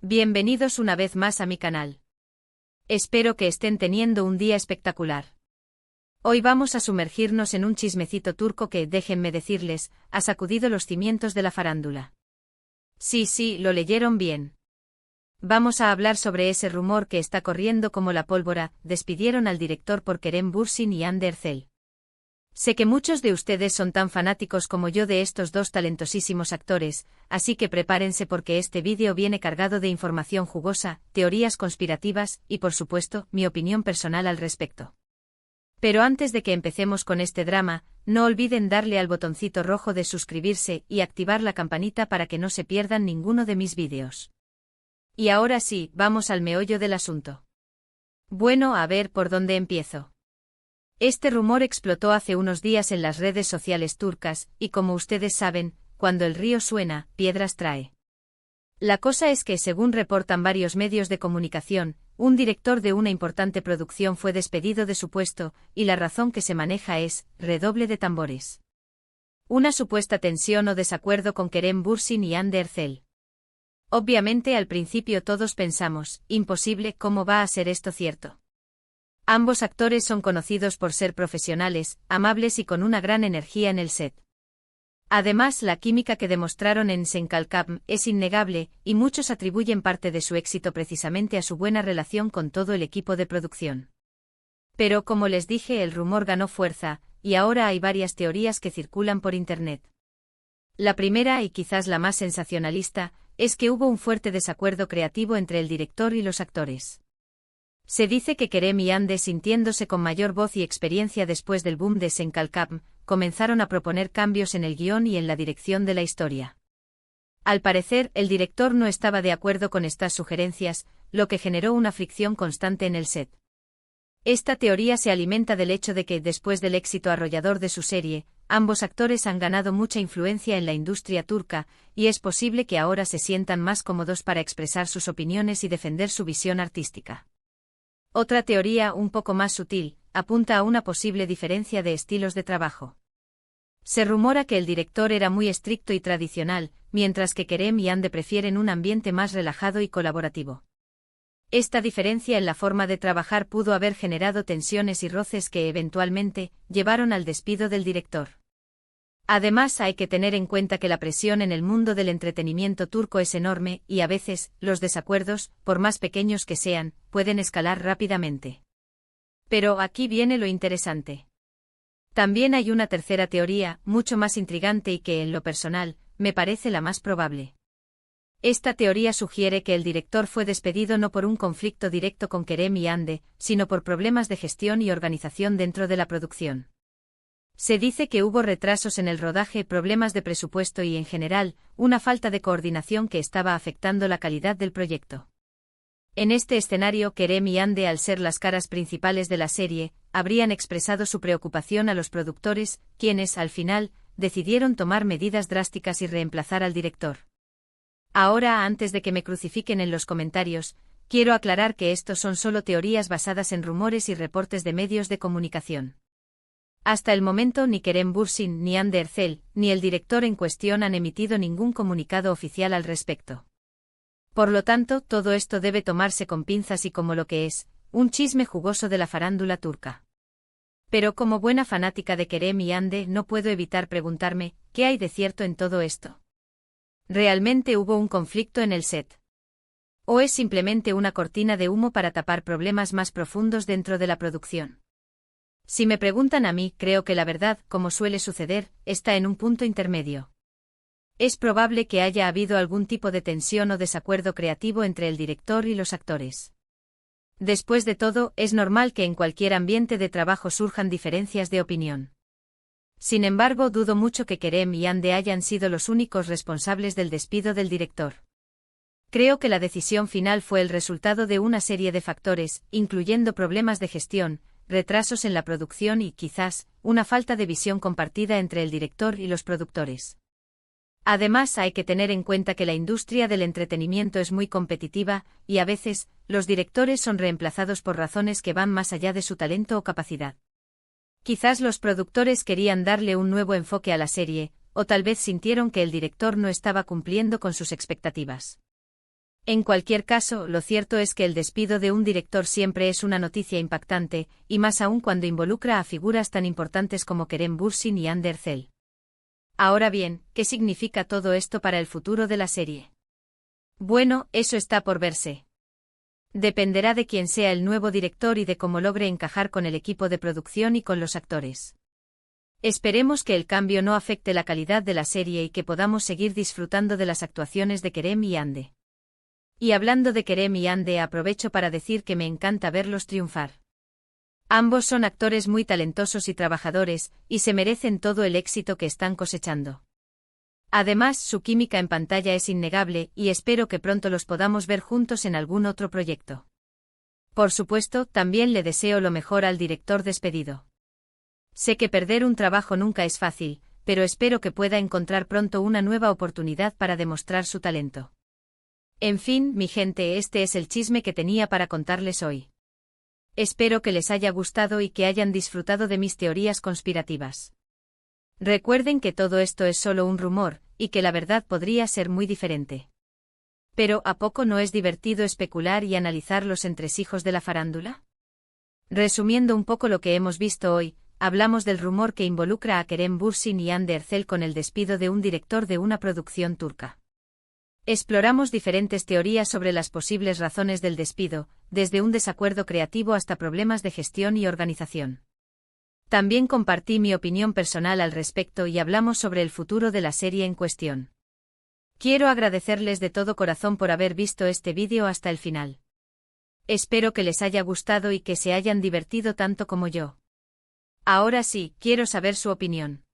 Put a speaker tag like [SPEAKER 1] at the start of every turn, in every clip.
[SPEAKER 1] Bienvenidos una vez más a mi canal. Espero que estén teniendo un día espectacular. Hoy vamos a sumergirnos en un chismecito turco que, déjenme decirles, ha sacudido los cimientos de la farándula. Sí, lo leyeron bien. Vamos a hablar sobre ese rumor que está corriendo como la pólvora: despidieron al director por Kerem Bürsin y Hande Erçel. Sé que muchos de ustedes son tan fanáticos como yo de estos dos talentosísimos actores, así que prepárense porque este vídeo viene cargado de información jugosa, teorías conspirativas y, por supuesto, mi opinión personal al respecto. Pero antes de que empecemos con este drama, no olviden darle al botoncito rojo de suscribirse y activar la campanita para que no se pierdan ninguno de mis vídeos. Y ahora sí, vamos al meollo del asunto. Bueno, a ver por dónde empiezo. Este rumor explotó hace unos días en las redes sociales turcas, y como ustedes saben, cuando el río suena, piedras trae. La cosa es que, según reportan varios medios de comunicación, un director de una importante producción fue despedido de su puesto, y la razón que se maneja es, redoble de tambores, una supuesta tensión o desacuerdo con Kerem Bürsin y Hande Erçel. Obviamente al principio todos pensamos, imposible, ¿cómo va a ser esto cierto? Ambos actores son conocidos por ser profesionales, amables y con una gran energía en el set. Además, la química que demostraron en Senkalkam es innegable, y muchos atribuyen parte de su éxito precisamente a su buena relación con todo el equipo de producción. Pero como les dije, el rumor ganó fuerza, y ahora hay varias teorías que circulan por internet. La primera, y quizás la más sensacionalista, es que hubo un fuerte desacuerdo creativo entre el director y los actores. Se dice que Kerem y Hande, sintiéndose con mayor voz y experiencia después del boom de Senkalkam, comenzaron a proponer cambios en el guión y en la dirección de la historia. Al parecer, el director no estaba de acuerdo con estas sugerencias, lo que generó una fricción constante en el set. Esta teoría se alimenta del hecho de que, después del éxito arrollador de su serie, ambos actores han ganado mucha influencia en la industria turca, y es posible que ahora se sientan más cómodos para expresar sus opiniones y defender su visión artística. Otra teoría, un poco más sutil, apunta a una posible diferencia de estilos de trabajo. Se rumora que el director era muy estricto y tradicional, mientras que Kerem y Hande prefieren un ambiente más relajado y colaborativo. Esta diferencia en la forma de trabajar pudo haber generado tensiones y roces que eventualmente llevaron al despido del director. Además, hay que tener en cuenta que la presión en el mundo del entretenimiento turco es enorme y a veces, los desacuerdos, por más pequeños que sean, pueden escalar rápidamente. Pero aquí viene lo interesante. También hay una tercera teoría, mucho más intrigante y que, en lo personal, me parece la más probable. Esta teoría sugiere que el director fue despedido no por un conflicto directo con Kerem y Hande, sino por problemas de gestión y organización dentro de la producción. Se dice que hubo retrasos en el rodaje, problemas de presupuesto y, en general, una falta de coordinación que estaba afectando la calidad del proyecto. En este escenario, Kerem y Hande, al ser las caras principales de la serie, habrían expresado su preocupación a los productores, quienes, al final, decidieron tomar medidas drásticas y reemplazar al director. Ahora, antes de que me crucifiquen en los comentarios, quiero aclarar que estos son solo teorías basadas en rumores y reportes de medios de comunicación. Hasta el momento ni Kerem Bürsin, ni Hande Erçel, ni el director en cuestión han emitido ningún comunicado oficial al respecto. Por lo tanto, todo esto debe tomarse con pinzas y como lo que es, un chisme jugoso de la farándula turca. Pero como buena fanática de Kerem y Hande, no puedo evitar preguntarme, ¿qué hay de cierto en todo esto? ¿Realmente hubo un conflicto en el set? ¿O es simplemente una cortina de humo para tapar problemas más profundos dentro de la producción? Si me preguntan a mí, creo que la verdad, como suele suceder, está en un punto intermedio. Es probable que haya habido algún tipo de tensión o desacuerdo creativo entre el director y los actores. Después de todo, es normal que en cualquier ambiente de trabajo surjan diferencias de opinión. Sin embargo, dudo mucho que Kerem y Hande hayan sido los únicos responsables del despido del director. Creo que la decisión final fue el resultado de una serie de factores, incluyendo problemas de gestión, retrasos en la producción y, quizás, una falta de visión compartida entre el director y los productores. Además, hay que tener en cuenta que la industria del entretenimiento es muy competitiva, y a veces, los directores son reemplazados por razones que van más allá de su talento o capacidad. Quizás los productores querían darle un nuevo enfoque a la serie, o tal vez sintieron que el director no estaba cumpliendo con sus expectativas. En cualquier caso, lo cierto es que el despido de un director siempre es una noticia impactante, y más aún cuando involucra a figuras tan importantes como Kerem Bürsin y Hande Erçel. Ahora bien, ¿qué significa todo esto para el futuro de la serie? Bueno, eso está por verse. Dependerá de quién sea el nuevo director y de cómo logre encajar con el equipo de producción y con los actores. Esperemos que el cambio no afecte la calidad de la serie y que podamos seguir disfrutando de las actuaciones de Kerem y Hande. Y hablando de Kerem y Hande, aprovecho para decir que me encanta verlos triunfar. Ambos son actores muy talentosos y trabajadores, y se merecen todo el éxito que están cosechando. Además, su química en pantalla es innegable, y espero que pronto los podamos ver juntos en algún otro proyecto. Por supuesto, también le deseo lo mejor al director despedido. Sé que perder un trabajo nunca es fácil, pero espero que pueda encontrar pronto una nueva oportunidad para demostrar su talento. En fin, mi gente, este es el chisme que tenía para contarles hoy. Espero que les haya gustado y que hayan disfrutado de mis teorías conspirativas. Recuerden que todo esto es solo un rumor, y que la verdad podría ser muy diferente. Pero, ¿a poco no es divertido especular y analizar los entresijos de la farándula? Resumiendo un poco lo que hemos visto hoy, hablamos del rumor que involucra a Kerem Bürsin y Hande Erçel con el despido de un director de una producción turca. Exploramos diferentes teorías sobre las posibles razones del despido, desde un desacuerdo creativo hasta problemas de gestión y organización. También compartí mi opinión personal al respecto y hablamos sobre el futuro de la serie en cuestión. Quiero agradecerles de todo corazón por haber visto este vídeo hasta el final. Espero que les haya gustado y que se hayan divertido tanto como yo. Ahora sí, quiero saber su opinión.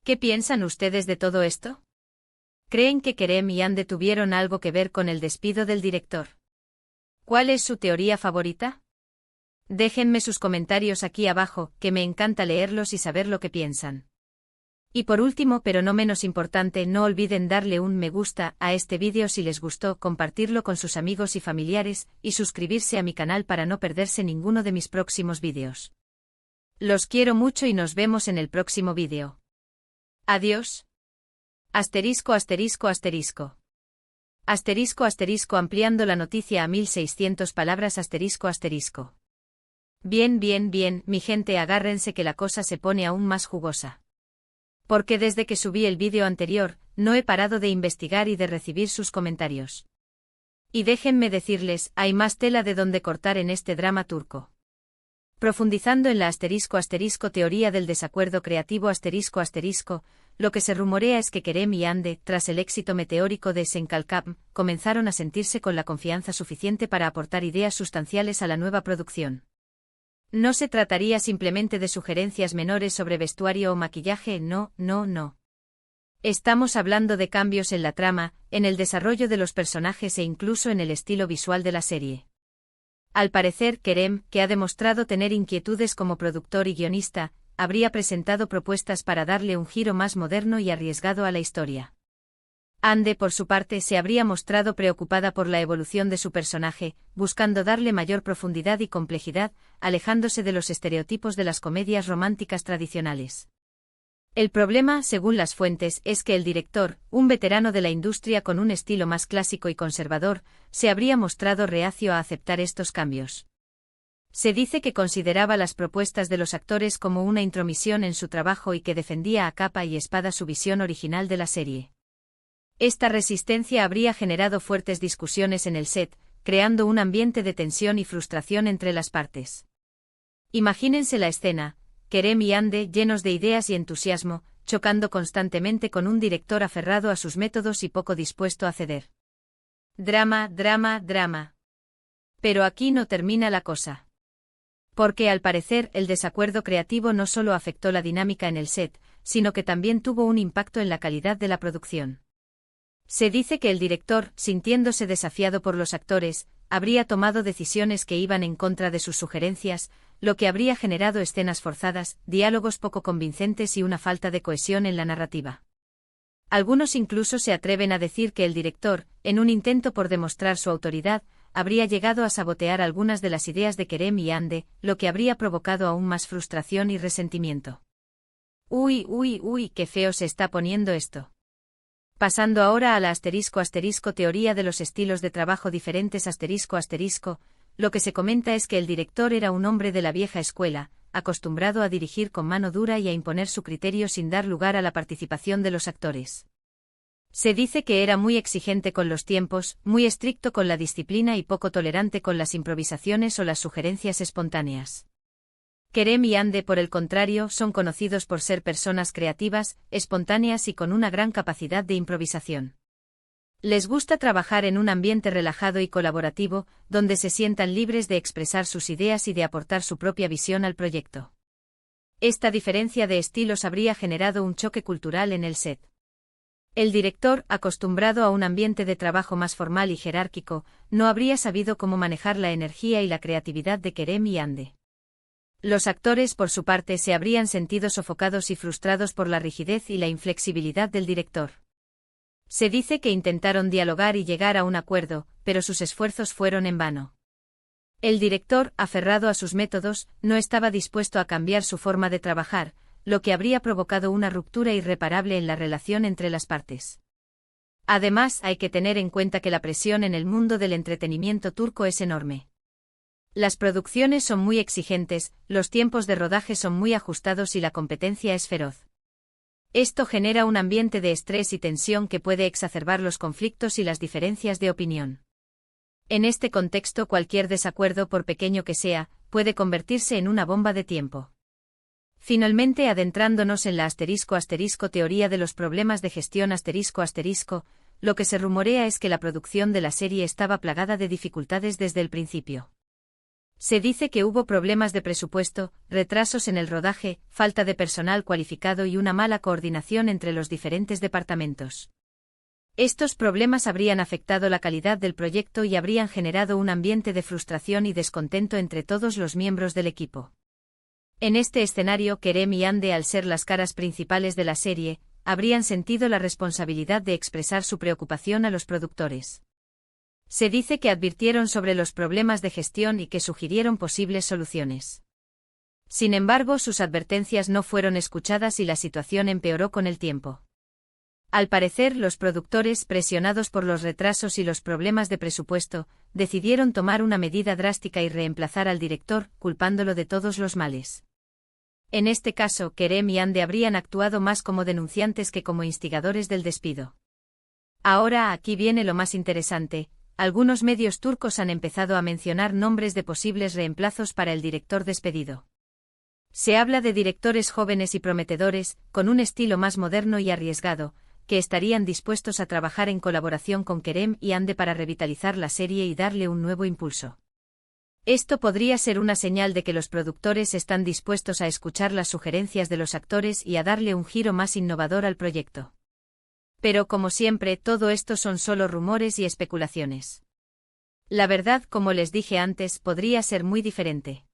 [SPEAKER 1] ¿Qué piensan ustedes de todo esto? ¿Creen que Kerem y Hande tuvieron algo que ver con el despido del director? ¿Cuál es su teoría favorita? Déjenme sus comentarios aquí abajo, que me encanta leerlos y saber lo que piensan. Y por último, pero no menos importante, no olviden darle un me gusta a este vídeo si les gustó, compartirlo con sus amigos y familiares, y suscribirse a mi canal para no perderse ninguno de mis próximos vídeos. Los quiero mucho y nos vemos en el próximo vídeo. Adiós. Asterisco asterisco asterisco. Asterisco asterisco ampliando la noticia a 1600 palabras asterisco asterisco. Bien, mi gente, agárrense que la cosa se pone aún más jugosa. Porque desde que subí el vídeo anterior, no he parado de investigar y de recibir sus comentarios. Y déjenme decirles, hay más tela de donde cortar en este drama turco. Profundizando en la asterisco asterisco teoría del desacuerdo creativo asterisco asterisco, lo que se rumorea es que Kerem y Hande, tras el éxito meteórico de Senkalkam, comenzaron a sentirse con la confianza suficiente para aportar ideas sustanciales a la nueva producción. No se trataría simplemente de sugerencias menores sobre vestuario o maquillaje, no. Estamos hablando de cambios en la trama, en el desarrollo de los personajes e incluso en el estilo visual de la serie. Al parecer, Kerem, que ha demostrado tener inquietudes como productor y guionista, habría presentado propuestas para darle un giro más moderno y arriesgado a la historia. Hande, por su parte, se habría mostrado preocupada por la evolución de su personaje, buscando darle mayor profundidad y complejidad, alejándose de los estereotipos de las comedias románticas tradicionales. El problema, según las fuentes, es que el director, un veterano de la industria con un estilo más clásico y conservador, se habría mostrado reacio a aceptar estos cambios. Se dice que consideraba las propuestas de los actores como una intromisión en su trabajo y que defendía a capa y espada su visión original de la serie. Esta resistencia habría generado fuertes discusiones en el set, creando un ambiente de tensión y frustración entre las partes. Imagínense la escena, Kerem y Hande llenos de ideas y entusiasmo, chocando constantemente con un director aferrado a sus métodos y poco dispuesto a ceder. Drama. Pero aquí no termina la cosa. Porque al parecer el desacuerdo creativo no solo afectó la dinámica en el set, sino que también tuvo un impacto en la calidad de la producción. Se dice que el director, sintiéndose desafiado por los actores, habría tomado decisiones que iban en contra de sus sugerencias, lo que habría generado escenas forzadas, diálogos poco convincentes y una falta de cohesión en la narrativa. Algunos incluso se atreven a decir que el director, en un intento por demostrar su autoridad, habría llegado a sabotear algunas de las ideas de Kerem y Hande, lo que habría provocado aún más frustración y resentimiento. Uy, qué feo se está poniendo esto. Pasando ahora a la teoría de los estilos de trabajo diferentes lo que se comenta es que el director era un hombre de la vieja escuela, acostumbrado a dirigir con mano dura y a imponer su criterio sin dar lugar a la participación de los actores. Se dice que era muy exigente con los tiempos, muy estricto con la disciplina y poco tolerante con las improvisaciones o las sugerencias espontáneas. Kerem y Ande, por el contrario, son conocidos por ser personas creativas, espontáneas y con una gran capacidad de improvisación. Les gusta trabajar en un ambiente relajado y colaborativo, donde se sientan libres de expresar sus ideas y de aportar su propia visión al proyecto. Esta diferencia de estilos habría generado un choque cultural en el set. El director, acostumbrado a un ambiente de trabajo más formal y jerárquico, no habría sabido cómo manejar la energía y la creatividad de Kerem y Ande. Los actores, por su parte, se habrían sentido sofocados y frustrados por la rigidez y la inflexibilidad del director. Se dice que intentaron dialogar y llegar a un acuerdo, pero sus esfuerzos fueron en vano. El director, aferrado a sus métodos, no estaba dispuesto a cambiar su forma de trabajar, lo que habría provocado una ruptura irreparable en la relación entre las partes. Además, hay que tener en cuenta que la presión en el mundo del entretenimiento turco es enorme. Las producciones son muy exigentes, los tiempos de rodaje son muy ajustados y la competencia es feroz. Esto genera un ambiente de estrés y tensión que puede exacerbar los conflictos y las diferencias de opinión. En este contexto, cualquier desacuerdo, por pequeño que sea, puede convertirse en una bomba de tiempo. Finalmente, adentrándonos en la teoría de los problemas de gestión lo que se rumorea es que la producción de la serie estaba plagada de dificultades desde el principio. Se dice que hubo problemas de presupuesto, retrasos en el rodaje, falta de personal cualificado y una mala coordinación entre los diferentes departamentos. Estos problemas habrían afectado la calidad del proyecto y habrían generado un ambiente de frustración y descontento entre todos los miembros del equipo. En este escenario, Kerem y Ande, al ser las caras principales de la serie, habrían sentido la responsabilidad de expresar su preocupación a los productores. Se dice que advirtieron sobre los problemas de gestión y que sugirieron posibles soluciones. Sin embargo, sus advertencias no fueron escuchadas y la situación empeoró con el tiempo. Al parecer, los productores, presionados por los retrasos y los problemas de presupuesto, decidieron tomar una medida drástica y reemplazar al director, culpándolo de todos los males. En este caso, Kerem y Ande habrían actuado más como denunciantes que como instigadores del despido. Ahora, aquí viene lo más interesante. Algunos medios turcos han empezado a mencionar nombres de posibles reemplazos para el director despedido. Se habla de directores jóvenes y prometedores, con un estilo más moderno y arriesgado, que estarían dispuestos a trabajar en colaboración con Kerem y Ande para revitalizar la serie y darle un nuevo impulso. Esto podría ser una señal de que los productores están dispuestos a escuchar las sugerencias de los actores y a darle un giro más innovador al proyecto. Pero como siempre, todo esto son solo rumores y especulaciones. La verdad, como les dije antes, podría ser muy diferente.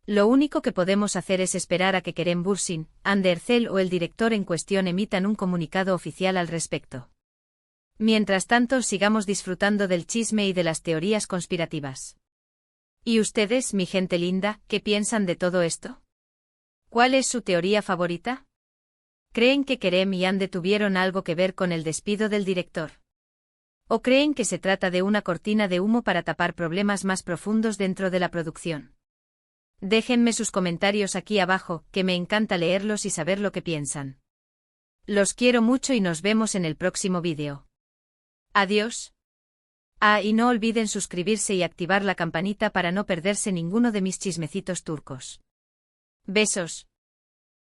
[SPEAKER 1] Lo único que podemos hacer es esperar a que Kerem Bürsin, Hande Erçel o el director en cuestión emitan un comunicado oficial al respecto. Mientras tanto, sigamos disfrutando del chisme y de las teorías conspirativas. ¿Y ustedes, mi gente linda, qué piensan de todo esto? ¿Cuál es su teoría favorita? ¿Creen que Kerem y Ande tuvieron algo que ver con el despido del director? ¿O creen que se trata de una cortina de humo para tapar problemas más profundos dentro de la producción? Déjenme sus comentarios aquí abajo, que me encanta leerlos y saber lo que piensan. Los quiero mucho y nos vemos en el próximo vídeo. Adiós. Y no olviden suscribirse y activar la campanita para no perderse ninguno de mis chismecitos turcos. Besos.